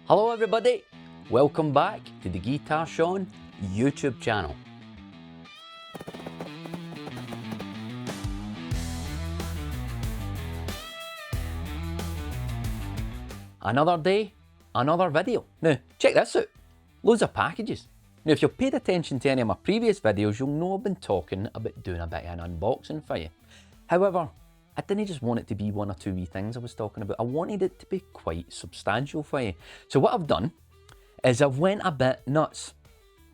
Hello everybody, welcome back to the GeetarSean YouTube channel. Another day, another video. Now check this out, loads of packages. Now if you've paid attention to any of my previous videos, you'll know I've been talking about doing a bit of an unboxing for you. However, I didn't just want it to be one or two wee things I was talking about, I wanted it to be quite substantial for you. So what I've done is I've went a bit nuts,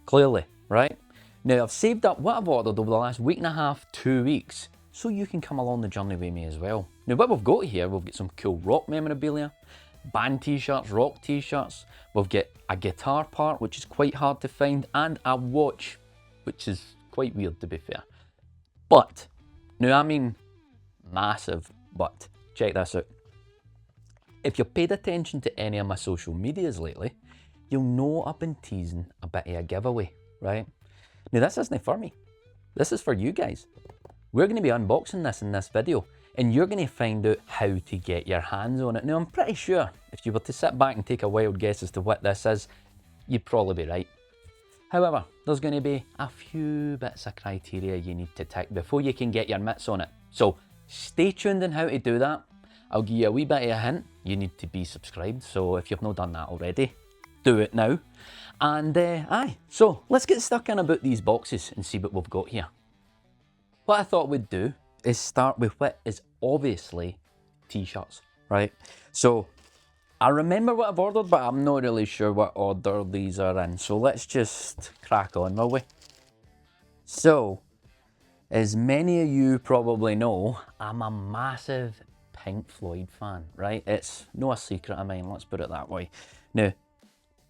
clearly, right? Now I've saved up what I've ordered over the last week and a half, 2 weeks, so you can come along the journey with me as well. Now what we've got here, we've got some cool rock memorabilia, band t-shirts, rock t-shirts, we've got a guitar part which is quite hard to find, and a watch, which is quite weird to be fair. But, now I mean massive but, check this out. If you've paid attention to any of my social medias lately, you'll know I've been teasing a bit of a giveaway, right? Now this isn't for me, this is for you guys. We're going to be unboxing this in this video, and you're going to find out how to get your hands on it. Now I'm pretty sure if you were to sit back and take a wild guess as to what this is, you'd probably be right. However, there's going to be a few bits of criteria you need to tick before you can get your mitts on it. So stay tuned on how to do that. I'll give you a wee bit of a hint. You need to be subscribed, so if you've not done that already, do it now. And so let's get stuck in about these boxes and see what we've got here. What I thought we'd do is start with what is obviously t-shirts, right? So I remember what I've ordered, but I'm not really sure what order these are in, so let's just crack on, will we? So, as many of you probably know, I'm a massive Pink Floyd fan, right? It's no a secret of mine, let's put it that way. Now,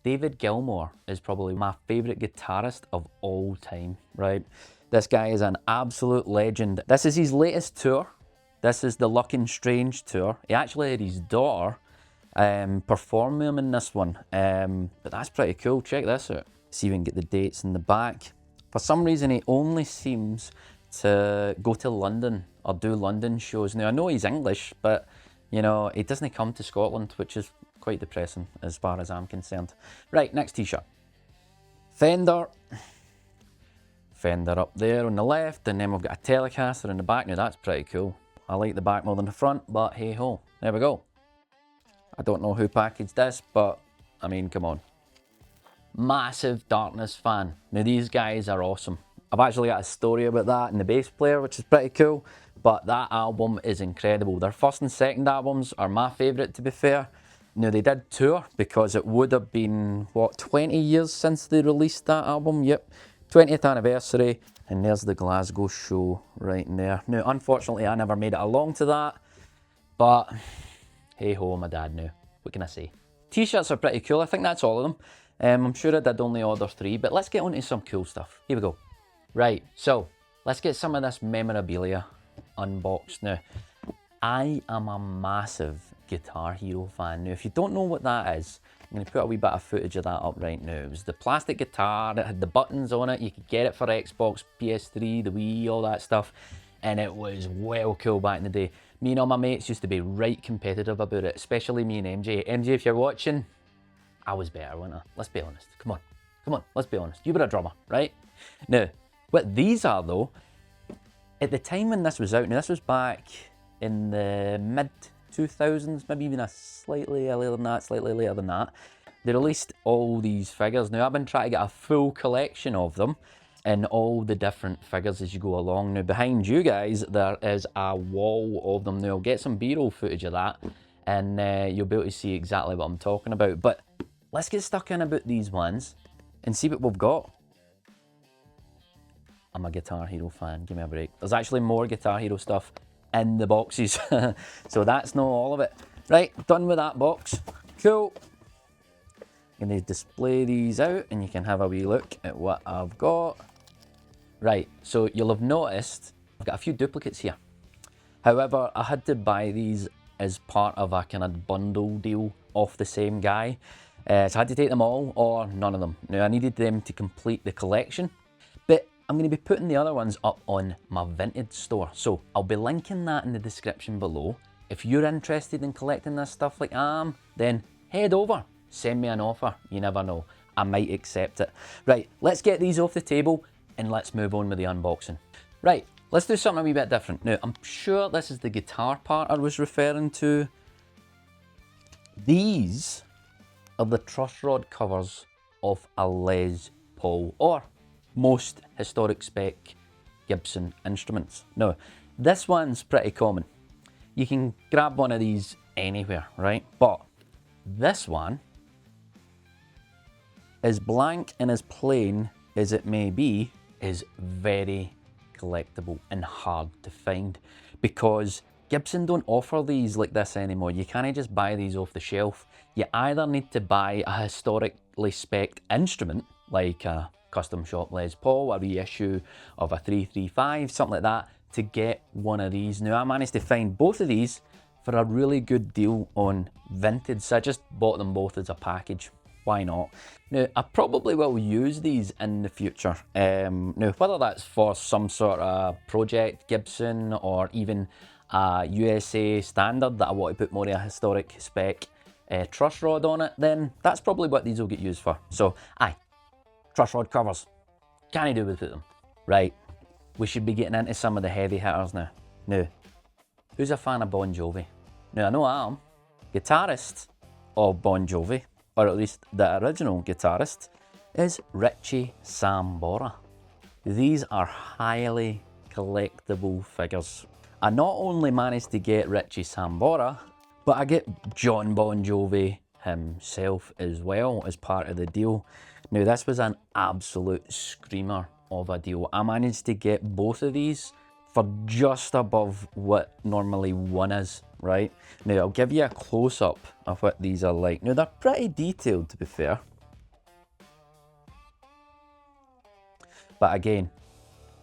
David Gilmour is probably my favourite guitarist of all time, right? This guy is an absolute legend. This is his latest tour. This is the Looking Strange tour. He actually had his daughter perform with him in this one, but that's pretty cool. Check this out. See if we can get the dates in the back. For some reason, he only seems to go to London or do London shows. Now I know he's English, but you know, he doesn't come to Scotland, which is quite depressing as far as I'm concerned. Right, next t-shirt. Fender up there on the left, and then we've got a Telecaster in the back. Now that's pretty cool. I like the back more than the front, but hey ho, there we go. I don't know who packaged this, but I mean, come on. Massive Darkness fan. Now these guys are awesome. I've actually got a story about that in the bass player, which is pretty cool, but that album is incredible. Their first and second albums are my favourite, to be fair. Now they did tour because it would have been, what, 20 years since they released that album? Yep, 20th anniversary, and there's the Glasgow show right in there. Now unfortunately I never made it along to that, but hey ho, my dad knew. What can I say? T-shirts are pretty cool, I think that's all of them. I'm sure I did only order 3, but let's get on to some cool stuff. Here we go. Right, so let's get some of this memorabilia unboxed. Now, I am a massive Guitar Hero fan. Now, if you don't know what that is, I'm going to put a wee bit of footage of that up right now. It was the plastic guitar, it had the buttons on it, you could get it for Xbox, PS3, the Wii, all that stuff, and it was well cool back in the day. Me and all my mates used to be right competitive about it, especially me and MJ. MJ, if you're watching, I was better, wasn't I? Let's be honest. Come on, let's be honest. You were a drummer, right? Now, what these are though, at the time when this was out, now this was back in the mid-2000s, maybe even a slightly earlier than that, slightly later than that, they released all these figures. Now I've been trying to get a full collection of them and all the different figures as you go along. Now behind you guys, there is a wall of them. Now I'll get some B-roll footage of that, and you'll be able to see exactly what I'm talking about. But let's get stuck in about these ones and see what we've got. I'm a Guitar Hero fan, give me a break. There's actually more Guitar Hero stuff in the boxes, so that's not all of it. Right, done with that box. Cool. I'm going to display these out and you can have a wee look at what I've got. Right, so you'll have noticed I've got a few duplicates here. However, I had to buy these as part of a kind of bundle deal off the same guy. So I had to take them all or none of them. Now I needed them to complete the collection, but I'm going to be putting the other ones up on my Vinted Store. So I'll be linking that in the description below. If you're interested in collecting this stuff like I am, then head over, send me an offer. You never know, I might accept it. Right, let's get these off the table and let's move on with the unboxing. Right, let's do something a wee bit different. Now, I'm sure this is the guitar part I was referring to. These are the truss rod covers of a Les Paul, or most historic spec Gibson instruments. Now, this one's pretty common. You can grab one of these anywhere, right? But this one, as blank and as plain as it may be, is very collectible and hard to find, because Gibson don't offer these like this anymore. You can't just buy these off the shelf. You either need to buy a historically spec'd instrument, like a custom shop Les Paul, a reissue of a 335, something like that, to get one of these. Now, I managed to find both of these for a really good deal on Vinted, so I just bought them both as a package. Why not? Now, I probably will use these in the future. Now, whether that's for some sort of project Gibson or even a USA standard that I want to put more of a historic spec truss rod on it, then that's probably what these will get used for. So, aye, truss rod covers. Can I do without them? Right, we should be getting into some of the heavy hitters now. Now, who's a fan of Bon Jovi? Now, I know I am. Guitarist of Bon Jovi, or at least the original guitarist, is Richie Sambora. These are highly collectible figures. I not only managed to get Richie Sambora, but I get John Bon Jovi himself as well as part of the deal. Now, this was an absolute screamer of a deal. I managed to get both of these for just above what normally one is, right? Now, I'll give you a close-up of what these are like. Now, they're pretty detailed, to be fair. But again,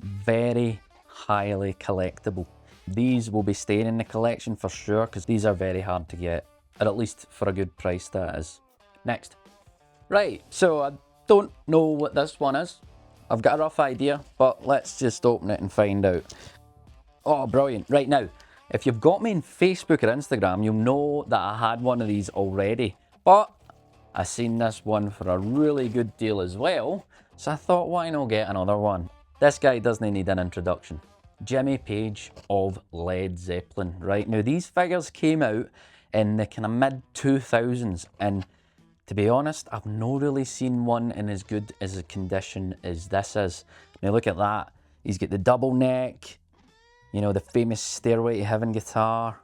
very highly collectible. These will be staying in the collection for sure, because these are very hard to get, or at least for a good price, that is. Next. Right, so I don't know what this one is. I've got a rough idea, but let's just open it and find out. Oh, brilliant. Right, now, if you've got me on Facebook or Instagram, you'll know that I had one of these already, but I seen this one for a really good deal as well, so I thought, why not get another one? This guy doesn't need an introduction. Jimmy Page of Led Zeppelin. Right, now these figures came out in the kind of mid-2000s, and to be honest, I've not really seen one in as good as a condition as this is. Now look at that. He's got the double neck, you know, the famous Stairway to Heaven guitar.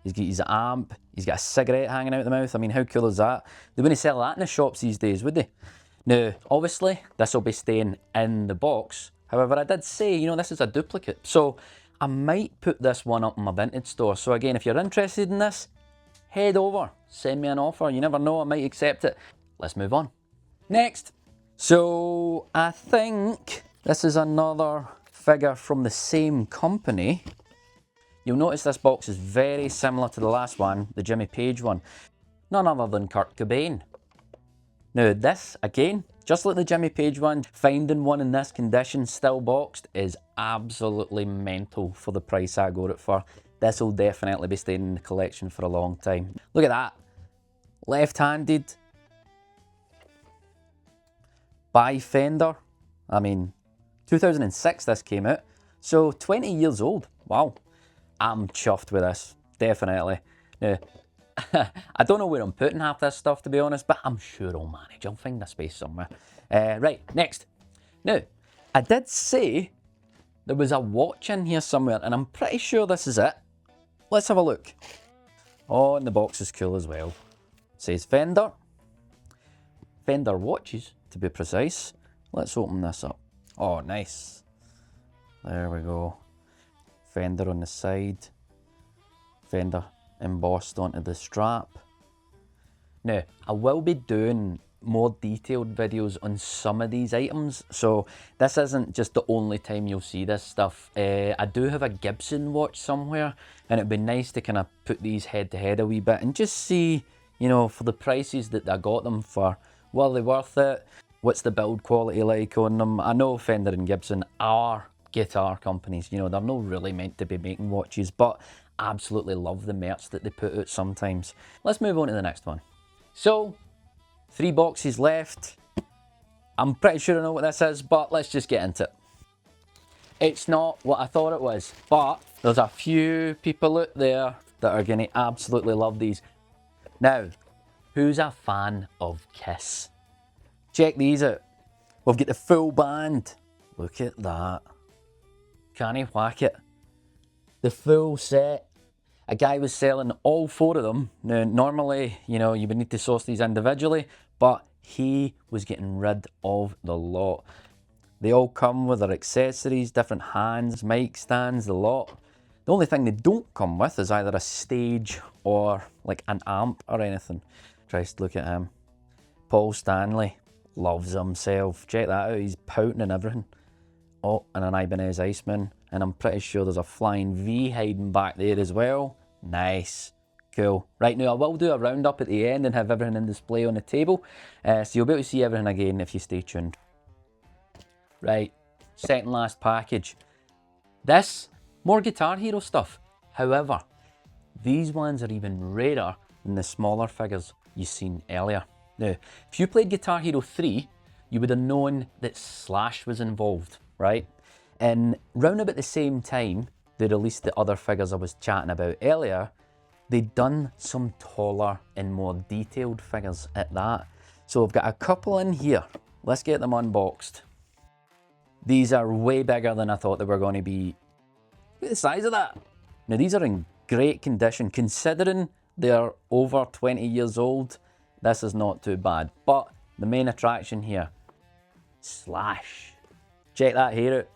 He's got his amp. He's got a cigarette hanging out the mouth. I mean, how cool is that? They wouldn't sell that in the shops these days, would they? Now, obviously, this will be staying in the box. However, I did say, you know, this is a duplicate. So I might put this one up in my Vinted store. So again, if you're interested in this, head over, send me an offer. You never know, I might accept it. Let's move on. Next. So I think this is another figure from the same company. You'll notice this box is very similar to the last one, the Jimmy Page one. None other than Kurt Cobain. Now this, again, just like the Jimmy Page one, finding one in this condition, still boxed, is absolutely mental for the price I got it for. This will definitely be staying in the collection for a long time. Look at that. Left-handed. By Fender. I mean, 2006 this came out. So 20 years old. Wow. I'm chuffed with this. Definitely. Now, I don't know where I'm putting half this stuff, to be honest, but I'm sure I'll manage. I'll find a space somewhere. Right, next. Now, I did say there was a watch in here somewhere, and I'm pretty sure this is it. Let's have a look. Oh, and the box is cool as well. It says Fender. Fender watches, to be precise. Let's open this up. Oh, nice. There we go. Fender on the side. Fender embossed onto the strap. Now, I will be doing more detailed videos on some of these items, so this isn't just the only time you'll see this stuff. I do have a Gibson watch somewhere, and it'd be nice to kind of put these head to head a wee bit and just see, you know, for the prices that I got them for, were they worth it? What's the build quality like on them? I know Fender and Gibson are guitar companies, you know, they're not really meant to be making watches, but absolutely love the merch that they put out sometimes. Let's move on to the next one. So, 3 boxes left. I'm pretty sure I know what this is, but let's just get into it. It's not what I thought it was, but there's a few people out there that are going to absolutely love these. Now, who's a fan of Kiss? Check these out. We've got the full band. Look at that. Can he whack it? The full set. A guy was selling all 4 of them. Now, normally, you know, you would need to source these individually, but he was getting rid of the lot. They all come with their accessories, different hands, mic stands, the lot. The only thing they don't come with is either a stage or like an amp or anything. Tries to look at him. Paul Stanley loves himself. Check that out, he's pouting and everything. Oh, and an Ibanez Iceman. And I'm pretty sure there's a Flying V hiding back there as well. Nice. Cool. Right, now I will do a roundup at the end and have everything in display on the table. So you'll be able to see everything again if you stay tuned. Right, second last package. This, more Guitar Hero stuff. However, these ones are even rarer than the smaller figures you've seen earlier. Now, if you played Guitar Hero 3, you would have known that Slash was involved, right? And round about the same time they released the other figures I was chatting about earlier, they'd done some taller and more detailed figures at that. So I've got a couple in here. Let's get them unboxed. These are way bigger than I thought they were going to be. Look at the size of that. Now these are in great condition. Considering they're over 20 years old, this is not too bad. But the main attraction here, Slash. Check that hair out.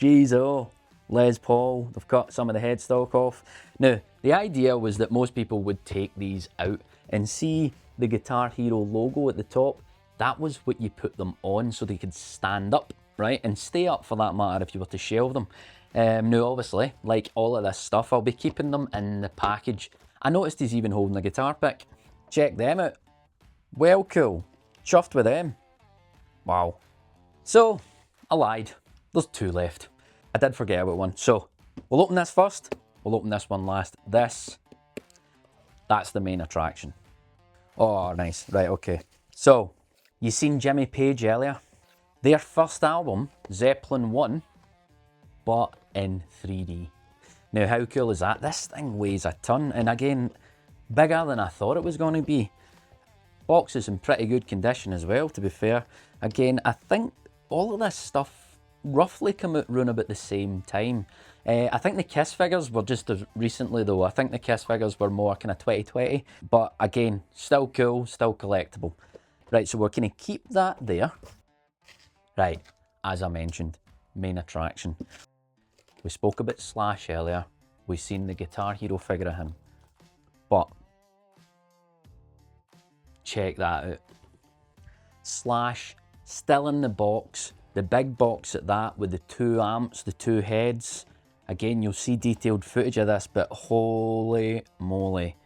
Jeez, oh, Les Paul, they've cut some of the headstock off. Now, the idea was that most people would take these out and see the Guitar Hero logo at the top. That was what you put them on so they could stand up, right? And stay up for that matter if you were to shelve them. Now, obviously, like all of this stuff, I'll be keeping them in the package. I noticed he's even holding a guitar pick. Check them out. Well, cool. Chuffed with them. Wow. So, I lied. There's 2 left. I did forget about one. So, we'll open this first. We'll open this one last. That's the main attraction. Oh, nice. Right, okay. So, you seen Jimmy Page earlier? Their first album, Zeppelin 1, but in 3D. Now, how cool is that? This thing weighs a ton, and again, bigger than I thought it was going to be. Box is in pretty good condition as well, to be fair. Again, I think all of this stuff roughly come out round about the same time. I think the Kiss figures were just as recently though. I think the Kiss figures were more kind of 2020, but again, still cool, still collectible. Right, so we're going to keep that there. Right, as I mentioned, main attraction. We spoke about Slash earlier. We've seen the Guitar Hero figure of him. But check that out. Slash still in the box. The big box at that with the 2 amps, the 2 heads. Again, you'll see detailed footage of this, but holy moly.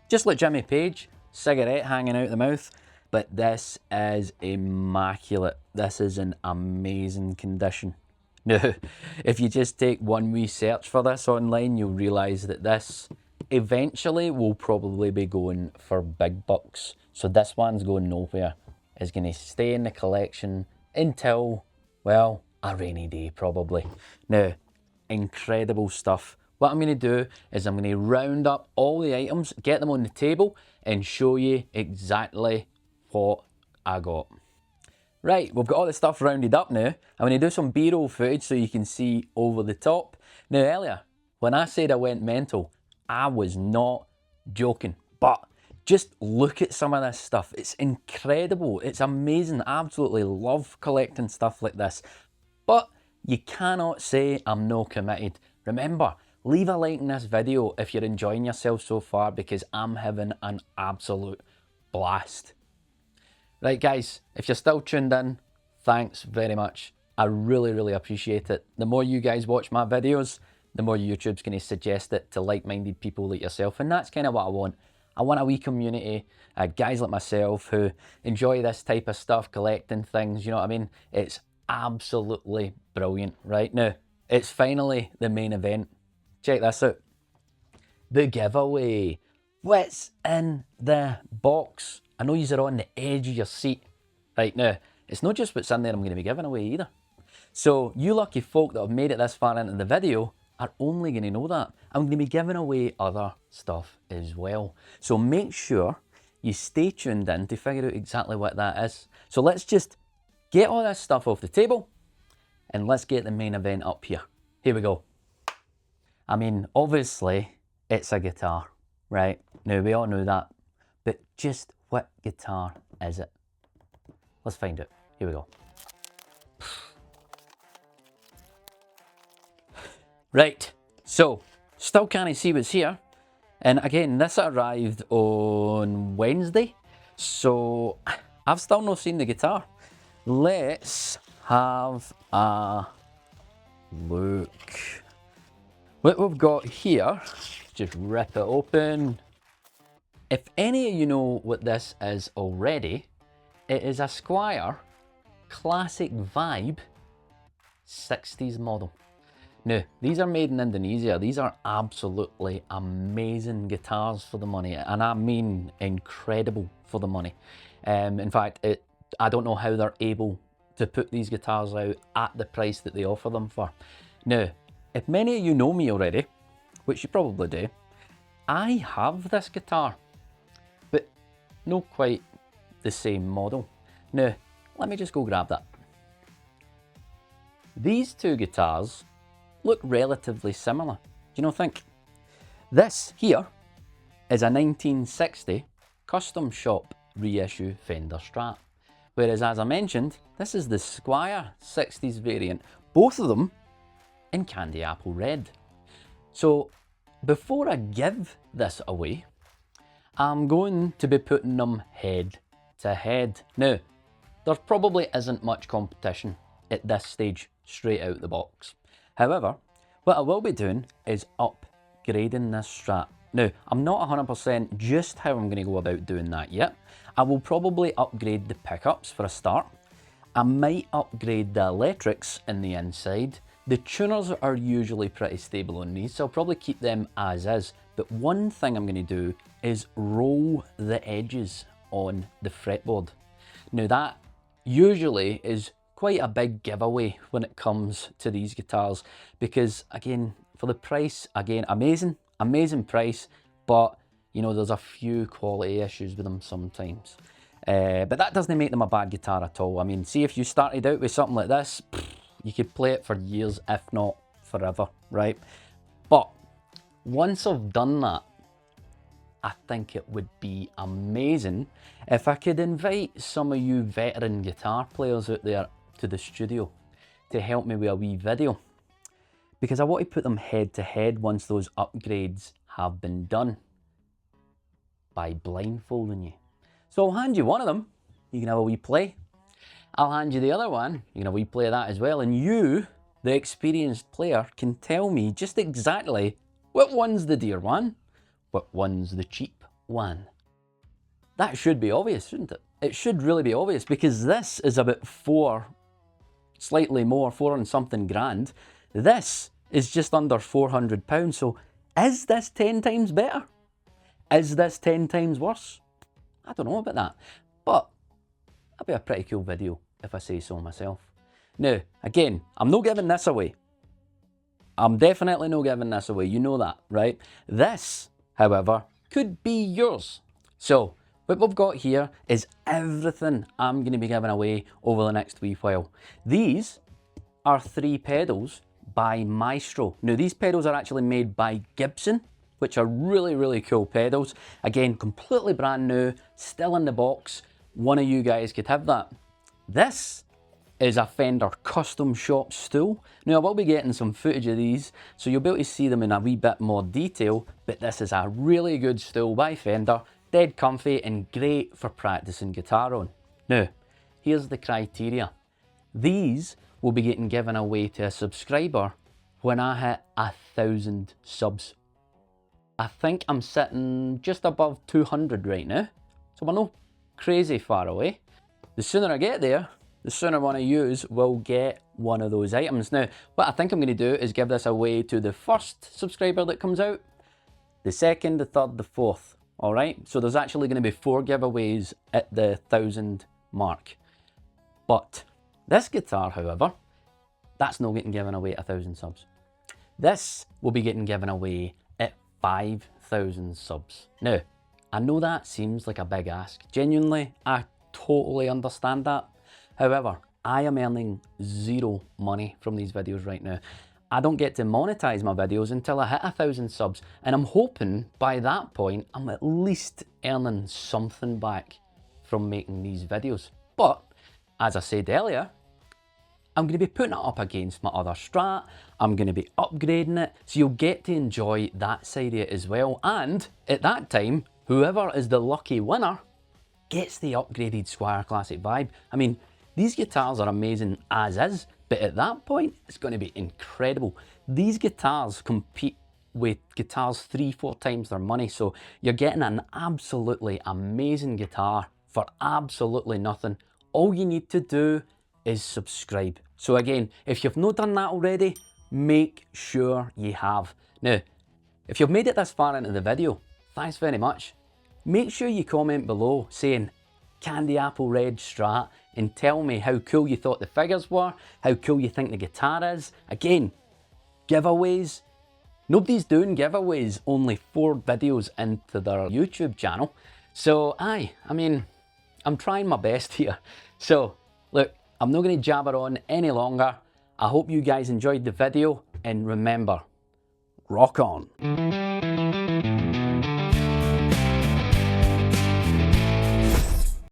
Just like Jimmy Page, cigarette hanging out the mouth. But this is immaculate. This is in amazing condition. Now, if you just take one wee search for this online, you'll realise that this eventually will probably be going for big bucks. So this one's going nowhere. It's going to stay in the collection until, well, a rainy day probably. Now, incredible stuff. What I'm going to do is I'm going to round up all the items, get them on the table, and show you exactly what I got. Right, we've got all the stuff rounded up now. I'm going to do some B-roll footage so you can see over the top. Now earlier, when I said I went mental, I was not joking. But just look at some of this stuff. It's incredible. It's amazing. I absolutely love collecting stuff like this. But you cannot say I'm no committed. Remember, leave a like in this video if you're enjoying yourself so far, because I'm having an absolute blast. Right guys, if you're still tuned in, thanks very much. I really, really appreciate it. The more you guys watch my videos, the more YouTube's going to suggest it to like-minded people like yourself, and that's kind of what I want. I want a wee community, guys like myself who enjoy this type of stuff, collecting things, you know what I mean? It's absolutely brilliant. Right now, it's finally the main event. Check this out. The giveaway. What's in the box? I know you're on the edge of your seat. Right now, it's not just what's in there I'm going to be giving away either. So you lucky folk that have made it this far into the video are only going to know that. I'm going to be giving away other stuff as well. So make sure you stay tuned in to figure out exactly what that is. So let's just get all this stuff off the table and let's get the main event up here. Here we go. I mean, obviously it's a guitar, right? Now we all know that, but just what guitar is it? Let's find out. Here we go. Right, so still can't see what's here. And again, this arrived on Wednesday, so I've still not seen the guitar. Let's have a look. What we've got here, just rip it open. If any of you know what this is already, it is a Squier Classic Vibe 60s model. Now, these are made in Indonesia. These are absolutely amazing guitars for the money, and I mean incredible for the money. In fact, I don't know how they're able to put these guitars out at the price that they offer them for. Now, if many of you know me already, which you probably do, I have this guitar, but not quite the same model. Now, let me just go grab that. These two guitars look relatively similar. Do you not think? This here is a 1960 custom shop reissue Fender Strat. Whereas, as I mentioned, this is the Squier 60s variant, both of them in candy apple red. So before I give this away, I'm going to be putting them head to head. Now, there probably isn't much competition at this stage straight out the box. However, what I will be doing is upgrading this Strat. Now, I'm not 100% just how I'm going to go about doing that yet. I will probably upgrade the pickups for a start. I might upgrade the electrics in the inside. The tuners are usually pretty stable on these, so I'll probably keep them as is. But one thing I'm going to do is roll the edges on the fretboard. Now, that usually is quite a big giveaway when it comes to these guitars, because again, for the price, again, amazing price, but you know, there's a few quality issues with them sometimes. But that doesn't make them a bad guitar at all. I mean, see, if you started out with something like this, you could play it for years, if not forever, right? But once I've done that, I think it would be amazing if I could invite some of you veteran guitar players out there to the studio to help me with a wee video, because I want to put them head to head once those upgrades have been done by blindfolding you. So I'll hand you one of them, you can have a wee play. I'll hand you the other one, you can have a wee play of that as well, and you, the experienced player, can tell me just exactly what one's the dear one, what one's the cheap one. That should be obvious, shouldn't it? It should really be obvious, because this is about slightly more, 4 and something grand. This is just under £400. So is this 10 times better? Is this 10 times worse? I don't know about that, but that'd be a pretty cool video if I say so myself. Now, again, I'm not giving this away. I'm definitely not giving this away, you know that, right? This, however, could be yours. So what we've got here is everything I'm going to be giving away over the next wee while. These are 3 pedals by Maestro. Now, these pedals are actually made by Gibson, which are really, really cool pedals. Again, completely brand new, still in the box. One of you guys could have that. This is a Fender custom shop stool. Now, I will be getting some footage of these, so you'll be able to see them in a wee bit more detail, but this is a really good stool by Fender, dead comfy and great for practicing guitar on. Now, here's the criteria. These will be getting given away to a subscriber when I hit 1,000 subs. I think I'm sitting just above 200 right now, so we're not crazy far away. The sooner I get there, the sooner one of yous will get one of those items. Now, what I think I'm going to do is give this away to the first subscriber that comes out, the second, the third, the fourth. all right? So there's actually going to be 4 giveaways at the 1,000 mark. But this guitar, however, that's not getting given away at 1,000 subs. This will be getting given away at 5,000 subs. Now, I know that seems like a big ask. Genuinely, I totally understand that. However, I am earning 0 money from these videos right now. I don't get to monetize my videos until I hit 1,000 subs, and I'm hoping by that point I'm at least earning something back from making these videos. But as I said earlier, I'm going to be putting it up against my other Strat, I'm going to be upgrading it, so you'll get to enjoy that side of it as well. And at that time, whoever is the lucky winner gets the upgraded Squire Classic Vibe. I mean, these guitars are amazing as is, but at that point, it's going to be incredible. These guitars compete with guitars 3-4 times their money, so you're getting an absolutely amazing guitar for absolutely nothing. All you need to do is subscribe. So again, if you've not done that already, make sure you have. Now, if you've made it this far into the video, thanks very much. Make sure you comment below saying Candy Apple Red Strat and tell me how cool you thought the figures were, how cool you think the guitar is. Again, giveaways. Nobody's doing giveaways only 4 videos into their YouTube channel. So I mean, I'm trying my best here. So look, I'm not going to jabber on any longer. I hope you guys enjoyed the video, and remember, rock on.